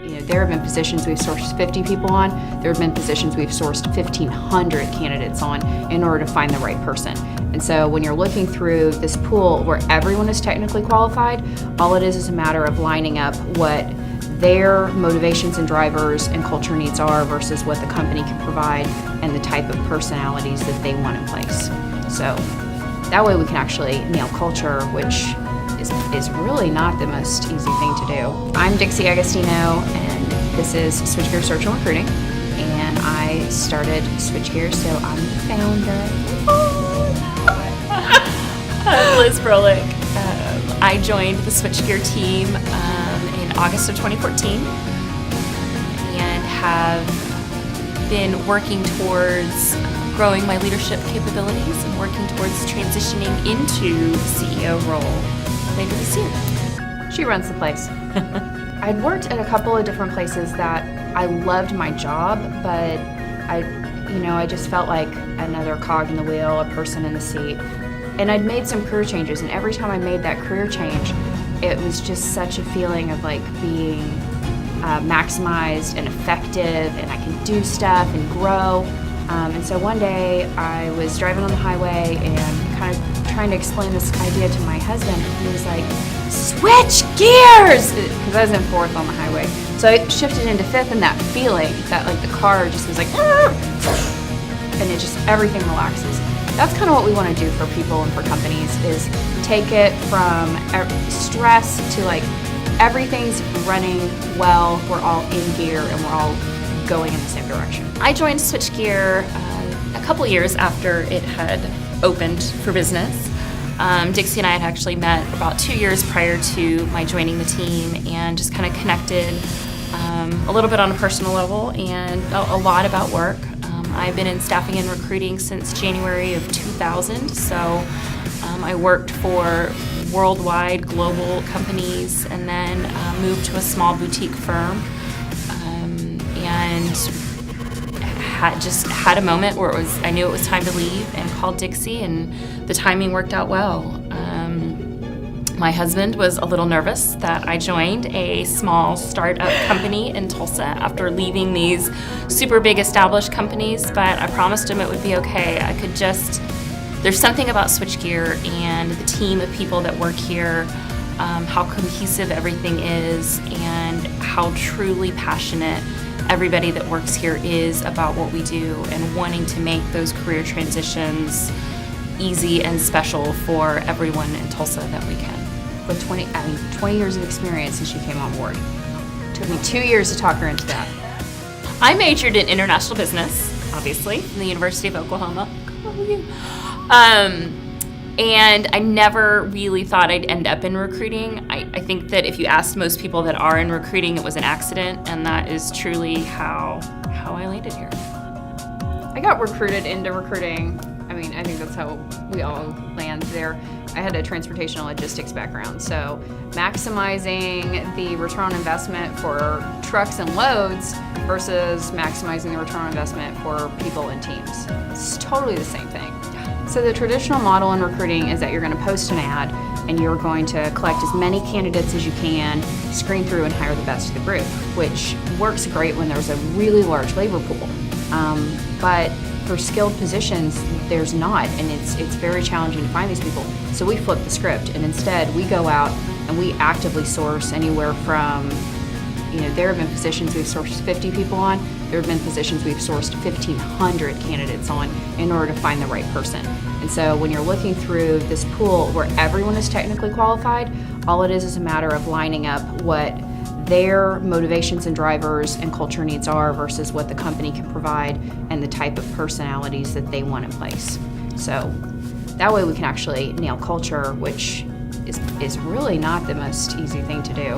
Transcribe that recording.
There have been positions we've sourced 50 people on. There have been positions we've sourced 1,500 candidates on in order to find the right person. And so when you're looking through this pool where everyone is technically qualified, all it is a matter of lining up what their motivations and drivers and culture needs are versus what the company can provide and the type of personalities that they want in place. So that way we can actually nail culture, which is really not the most easy thing to do. I'm Dixie Agostino, and this is SwitchGear Search and Recruiting, and I started SwitchGear, so I'm the founder. I'm Liz Brolick. I joined the SwitchGear team in August of 2014 and have been working towards growing my leadership capabilities and working towards transitioning into the CEO role later this year. She runs the place. I'd worked at a couple of different places that I loved my job, but I just felt like another cog in the wheel, a person in the seat. And I'd made some career changes, and every time I made that career change, it was just such a feeling of like being maximized and effective, and I can do stuff and grow. And so one day I was driving on the highway and kind of trying to explain this idea to my husband, and he was like, "Switch gears!" Because I was in fourth on the highway. So I shifted into fifth, and that feeling that like the car just was like, and it just, everything relaxes. That's kind of what we want to do for people and for companies, is take it from stress to like everything's running well, we're all in gear, and we're all going in the same direction. I joined SwitchGear a couple years after it had opened for business. Dixie and I had actually met about 2 years prior to my joining the team and just kind of connected a little bit on a personal level and a lot about work. I've been in staffing and recruiting since January of 2000, so I worked for worldwide global companies and then moved to a small boutique firm and had a moment where I knew it was time to leave and called Dixie, and the timing worked out well. My husband was a little nervous that I joined a small startup company in Tulsa after leaving these super big established companies, but I promised him it would be okay. There's something about SwitchGear and the team of people that work here, how cohesive everything is, and how truly passionate everybody that works here is about what we do and wanting to make those career transitions easy and special for everyone in Tulsa that we can. With 20 years of experience since she came on board. It took me 2 years to talk her into that. I majored in international business, obviously, from the University of Oklahoma. And I never really thought I'd end up in recruiting. I think that if you asked most people that are in recruiting, it was an accident, and that is truly how I landed here. I got recruited into recruiting. I think that's how we all land there. I had a transportation and logistics background, so maximizing the return on investment for trucks and loads versus maximizing the return on investment for people and teams. It's totally the same thing. So the traditional model in recruiting is that you're going to post an ad and you're going to collect as many candidates as you can, screen through and hire the best of the group, which works great when there's a really large labor pool. But for skilled positions, there's not, and it's very challenging to find these people. So we flip the script, and instead we go out and we actively source anywhere from, there have been positions we've sourced 50 people on, there have been positions we've sourced 1,500 candidates on in order to find the right person. And so when you're looking through this pool where everyone is technically qualified, all it is a matter of lining up what their motivations and drivers and culture needs are versus what the company can provide and the type of personalities that they want in place. So that way we can actually nail culture, which is really not the most easy thing to do.